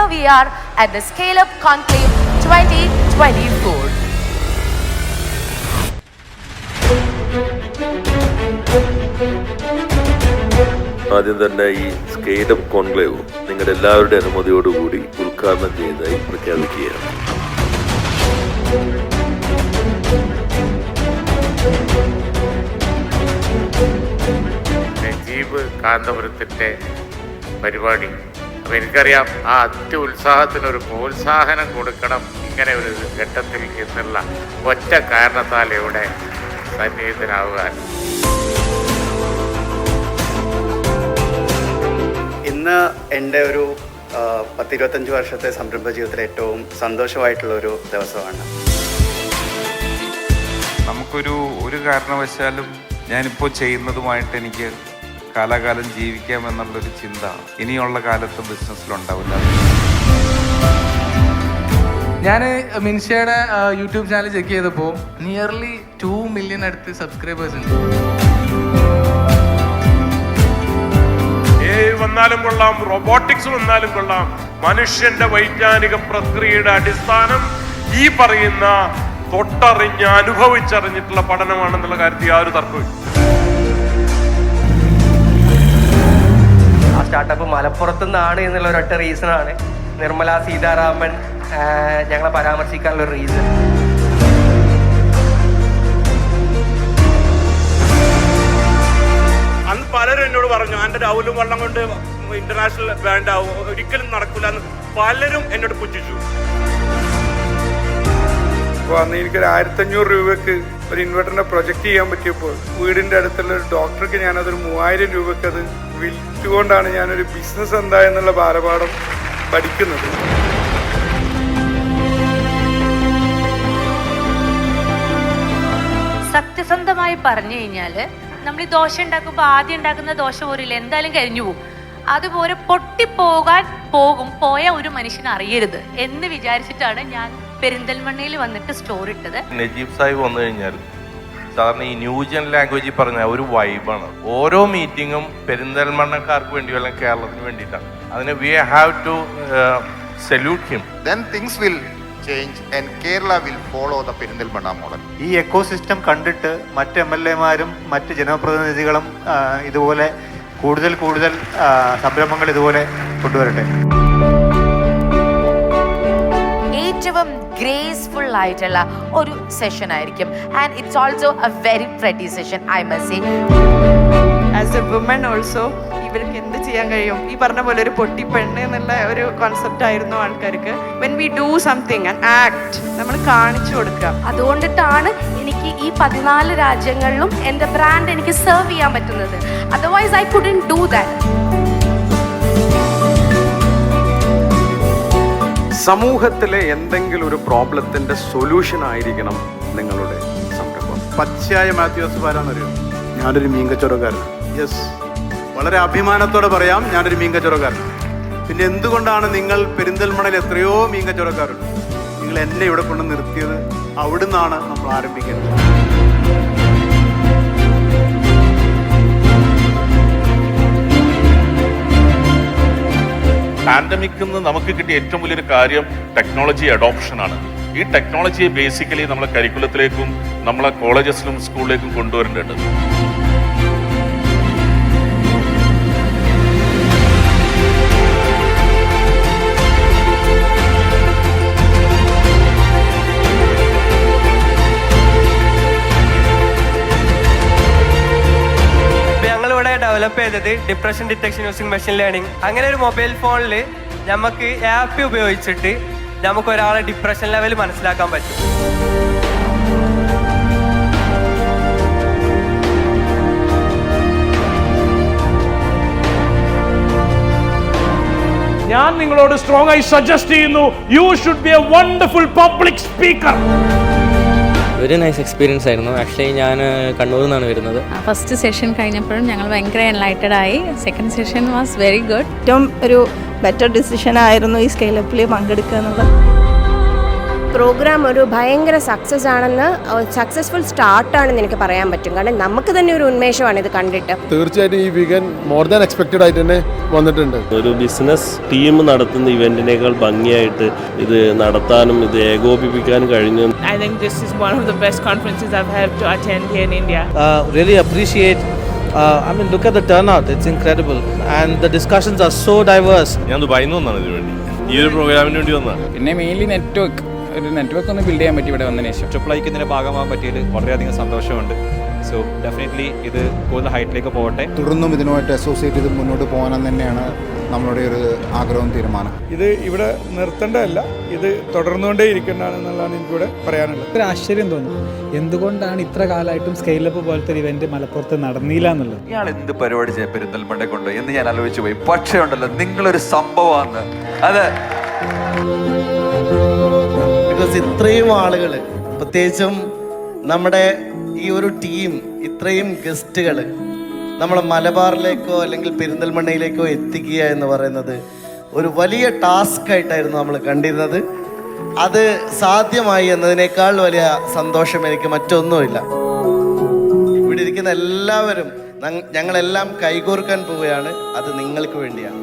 here we are at the Scale Up Conclave 2024. ആദ്യം തന്നെ ഈ സ്കെയിൽ അപ്പ് കോൺക്ലേവ് നിങ്ങളുടെ എല്ലാവരുടെ അനുമതിയോടുകൂടി ഉദ്ഘാടനം ചെയ്തതായി പ്രഖ്യാപിക്കുകയാണ്. നജീബ് കാന്തപുരത്തിൻ്റെ പരിപാടി അപ്പം എനിക്കറിയാം ആ അത്യുത്സാഹത്തിനൊരു പ്രോത്സാഹനം കൊടുക്കണം ഇങ്ങനെ ഒരു ഘട്ടത്തിൽ എന്നുള്ള ഒറ്റ കാരണത്താൽ ഇവിടെ സന്നിഹിതനാവുക. ഇന്ന് എൻ്റെ ഒരു 10-25 വർഷത്തെ സംരംഭ ജീവിതത്തിലെ ഏറ്റവും സന്തോഷമായിട്ടുള്ളൊരു ദിവസമാണ്. ഒരു കാരണവശാലും ഞാനിപ്പോൾ ചെയ്യുന്നതുമായിട്ട് എനിക്ക് കാലാകാലം ജീവിക്കാം എന്നുള്ളൊരു ചിന്ത ഇനിയുള്ള കാലത്ത് ബിസിനസ്സിലുണ്ടാവില്ല. ഞാൻ മിൻഷയുടെ യൂട്യൂബ് ചാനൽ ചെക്ക് ചെയ്തപ്പോൾ നിയർലി 2 മില്യൺ അടുത്ത് സബ്സ്ക്രൈബേഴ്സ് ഉണ്ട്. വന്നാലും കൊള്ളാം, റോബോട്ടിക്സ് വന്നാലും കൊള്ളാം, മനുഷ്യന്റെ വൈജ്ഞാനിക പ്രക്രിയയുടെ അടിസ്ഥാനം ഈ പറയുന്ന തൊട്ടറിഞ്ഞ് അനുഭവിച്ചറിഞ്ഞിട്ടുള്ള പഠനമാണെന്നുള്ള കാര്യത്തിൽ യാതൊരു തർക്കവും. ആ സ്റ്റാർട്ടപ്പ് മലപ്പുറത്തു നിന്നാണ് എന്നുള്ള ഒരൊറ്റ റീസണാണ് നിർമ്മല സീതാരാമൻ ഞങ്ങളെ പരാമർശിക്കാനുള്ള റീസൺ. അന്ന് പലരും എന്നോട് പറഞ്ഞു എൻ്റെ രാഹുലും വള്ളം കൊണ്ട് ഇന്റർനാഷണൽ ബ്രാൻഡ് ആവും, ഒരിക്കലും നടക്കില്ല എന്ന് പലരും എന്നോട് പുച്ഛിച്ചു. അപ്പോൾ അന്ന് എനിക്കൊരു 1500 രൂപയ്ക്ക് ഒരു ഇൻവെർട്ടറിനെ പ്രൊജക്റ്റ് ചെയ്യാൻ പറ്റിയപ്പോൾ വീടിൻ്റെ അടുത്തുള്ള ഒരു ഡോക്ടർക്ക് ഞാനതൊരു 3000 രൂപയ്ക്ക് അത് വിറ്റുകൊണ്ടാണ് ഞാനൊരു ബിസിനസ് എന്താ എന്നുള്ള ബാലപാഠം പഠിക്കുന്നത്. സത്യസന്ധമായി പറഞ്ഞു കഴിഞ്ഞാൽ നമ്മൾ ഈ ദോശ ഉണ്ടാക്കുമ്പോൾ ആദ്യം ഉണ്ടാക്കുന്ന ദോശ പോരില്ല, എന്തായാലും കരിഞ്ഞു പോകും. അതുപോലെ പോയ ഒരു മനുഷ്യനെ അറിയരുത് എന്ന് വിചാരിച്ചിട്ടാണ് ഞാൻ പെരിന്തൽമണ്ണയിൽ വന്നിട്ട് സ്റ്റോർ ഇട്ടത്. നജീബ് സാഹിബ് വന്നു കഴിഞ്ഞാൽ സാധാരണ ഈ ന്യൂജൻ ലാംഗ്വേജിൽ പറഞ്ഞ ഒരു വൈബാണ്. ഓരോ മീറ്റിങ്ങും പെരിന്തൽമണ്ണക്കാർക്ക് വേണ്ടി അല്ലെങ്കിൽ കേരളത്തിന് വേണ്ടിയിട്ടാണ്. അതിന് we have to salute him. Then things will change and Kerala will follow the Perinthalmanna model. ഈ എക്കോസിസ്റ്റം കണ്ടിട്ട് മറ്റ് MLA-മാരും മറ്റ് ജനപ്രതിനിധികളും ഇതുപോലെ കൂടുതൽ സംരംഭങ്ങൾ ഇതുപോലെ കൊണ്ടുവരട്ടെ. ഏറ്റവും ഗ്രേസ്ഫുൾ ആയിട്ടുള്ള ഒരു സെഷൻ ആയിരിക്കും. And it's also A very pretty session, I must say. As A woman also ഇവർക്ക് എന്ത് ചെയ്യാൻ കഴിയും, ഈ പറഞ്ഞ പോലെ ഒരു പൊട്ടിപ്പെണ്ണ് എന്നുള്ള ഒരു കോൺസെപ്റ്റ് ആയിരുന്നു ആൾക്കാർക്ക്. When we do something and act, നമ്മൾ കാണിച്ചു കൊടുക്കുക. അതുകൊണ്ടിട്ടാണ് എനിക്ക് ഈ 14 രാജ്യങ്ങളിലും എൻ്റെ ബ്രാൻഡ് എനിക്ക് സെർവ് ചെയ്യാൻ പറ്റുന്നത്. Otherwise I couldn't do that. സമൂഹത്തിലെ എന്തെങ്കിലും ഒരു പ്രോബ്ലത്തിൻ്റെ സൊല്യൂഷൻ ആയിരിക്കണം നിങ്ങളുടെ സംരംഭം. പച്ചയായ മാത്യൂസ് പാരാന്നറിയോ? ഞാനൊരു മീൻ കച്ചവടക്കാരൻ. യെസ്, വളരെ അഭിമാനത്തോടെ പറയാം, ഞാനൊരു മീൻ കച്ചവടക്കാരൻ. പിന്നെ എന്തുകൊണ്ടാണ് നിങ്ങൾ പെരിന്തൽമണ്ണയിൽ എത്രയോ മീൻ കച്ചവടക്കാരുണ്ട്, നിങ്ങൾ എന്നെ ഇവിടെ കൊണ്ട് നിർത്തിയത്? അവിടുന്നാണ് നമ്മൾ ആരംഭിക്കുന്നത്. പാൻഡമിക്കിൽ നിന്ന് നമുക്ക് കിട്ടിയ ഏറ്റവും വലിയൊരു കാര്യം ടെക്നോളജി അഡോപ്ഷനാണ്. ഈ ടെക്നോളജിയെ ബേസിക്കലി നമ്മളെ കരിക്കുലത്തിലേക്കും നമ്മളെ കോളേജസിലും സ്കൂളിലേക്കും കൊണ്ടുവരേണ്ടതുണ്ട്. ഡെവലപ്പ് ചെയ്തത് depression detection using machine learning. അങ്ങനെ ഒരു മൊബൈൽ ഫോണിൽ നമുക്ക് ആപ്പ് ഉപയോഗിച്ചിട്ട് നമുക്ക് ഒരാളെ ഡിപ്രഷൻ ലെവൽ മനസ്സിലാക്കാൻ പറ്റും. ഞാൻ നിങ്ങളോട് സ്ട്രോങ് ആയി സജസ്റ്റ് ചെയ്യുന്നു, you should be A wonderful public speaker. ഒരു നൈസ് എക്സ്പീരിയൻസ് ആയിരുന്നു. ആക്ച്വലി ഞാൻ കണ്ണൂരിൽ നിന്നാണ് വരുന്നത്. ഫസ്റ്റ് സെഷൻ കഴിഞ്ഞപ്പോഴും ഞങ്ങൾ ഭയങ്കര എൻലൈറ്റഡ് ആയി. Second session was very good. ഏറ്റവും ഒരു ബെറ്റർ ഡിസിഷൻ ആയിരുന്നു ഈ സ്കെയിലപ്പിൽ പങ്കെടുക്കുക എന്നുള്ളത്. പ്രോഗ്രാം ഒരു ഭയങ്കര സക്സസ് ആണെന്ന്, സക്സസ്ഫുൾ സ്റ്റാർട്ടാണെന്ന് എനിക്ക് പറയാൻ പറ്റും. കാരണം നമുക്ക് തന്നെ ഒരു ഉന്മേഷമാണ് ഇത് കണ്ടിട്ട്. തീർച്ചയായിട്ടും ഈ വീക്കെൻഡ് മോർ ദാൻ എക്സ്പെക്റ്റഡ് ആയിട്ട് തന്നെ വന്നിട്ടുണ്ട്. ഒരു ബിസിനസ് ടീം നടത്തുന്ന ഇവന്റിനേക്കാൾ ഭംഗിയായിട്ട് ഇത് നടത്താനും ഇത് ഏകോപിപ്പിക്കാനും കഴിഞ്ഞു. I think this is one of the best conferences I've had to attend here in India. Really appreciate. I mean, look at the turnout. It's incredible, and the discussions are so diverse. ഞാൻ ദുബായിൽ നിന്ന് വന്നതാണ് ഇതിനു വേണ്ടി, ഈ ഒരു പ്രോഗ്രാമിന് വേണ്ടി വന്നതാണ്. പിന്നെ മെയിൻലി നെറ്റ്വർക്ക് ഒന്ന് ബിൽഡ് ചെയ്യാൻ പറ്റി ഇവിടെ വന്നതിന് ശേഷം. ട്രിപ്പിളൈക്ക് ഇതിൻ്റെ ഭാഗമാകാൻ പറ്റിയതിൽ വളരെയധികം സന്തോഷമുണ്ട്. സോ ഡെഫിനറ്റ്ലി ഇത് കൂടുതൽ ഹൈറ്റിലേക്ക് പോകട്ടെ. തുടർന്നും ഇതിനുമായിട്ട് അസോസിയേറ്റ് ചെയ്ത് മുന്നോട്ട് പോകാനെന്ന് തന്നെയാണ് നമ്മളുടെ ഒരു ആഗ്രഹവും തീരുമാനം. ഇത് ഇവിടെ നിർത്തേണ്ടതല്ല, ഇത് തുടർന്നുകൊണ്ടേ ഇരിക്കേണ്ടതാണെന്നുള്ളതാണ് എനിക്കിവിടെ പറയാനുള്ളത്. ഒരു ആശ്ചര്യം തോന്നും, എന്തുകൊണ്ടാണ് ഇത്ര കാലമായിട്ടും സ്കെയിലപ്പ് പോലത്തെ ഒരു ഇവന്റ് മലപ്പുറത്ത് നടന്നില്ല എന്നുള്ളത്. ഇയാൾ എന്ത് പരിപാടി ചെയ്യാൻ പെരിന്തൽമണ്ണയെ കൊണ്ട് എന്ന് ഞാൻ ആലോചിച്ചു പോയി. പക്ഷേ ഉണ്ടല്ലോ, നിങ്ങളൊരു സംഭവമാണ് അത്. ബിക്കോസ് ഇത്രയും ആളുകൾ, പ്രത്യേകിച്ചും നമ്മുടെ ഈ ഒരു ടീം, ഇത്രയും ഗസ്റ്റുകൾ നമ്മളെ മലബാറിലേക്കോ അല്ലെങ്കിൽ പെരിന്തൽമണ്ണയിലേക്കോ എത്തിക്കുക എന്ന് പറയുന്നത് ഒരു വലിയ ടാസ്ക് ആയിട്ടായിരുന്നു നമ്മൾ കണ്ടിരുന്നത്. അത് സാധ്യമായി എന്നതിനേക്കാൾ വലിയ സന്തോഷം എനിക്ക് മറ്റൊന്നുമില്ല. ഇവിടെ ഇരിക്കുന്ന എല്ലാവരും ഞങ്ങളെല്ലാം കൈകോർക്കാൻ പോവുകയാണ്. അത് നിങ്ങൾക്ക് വേണ്ടിയാണ്.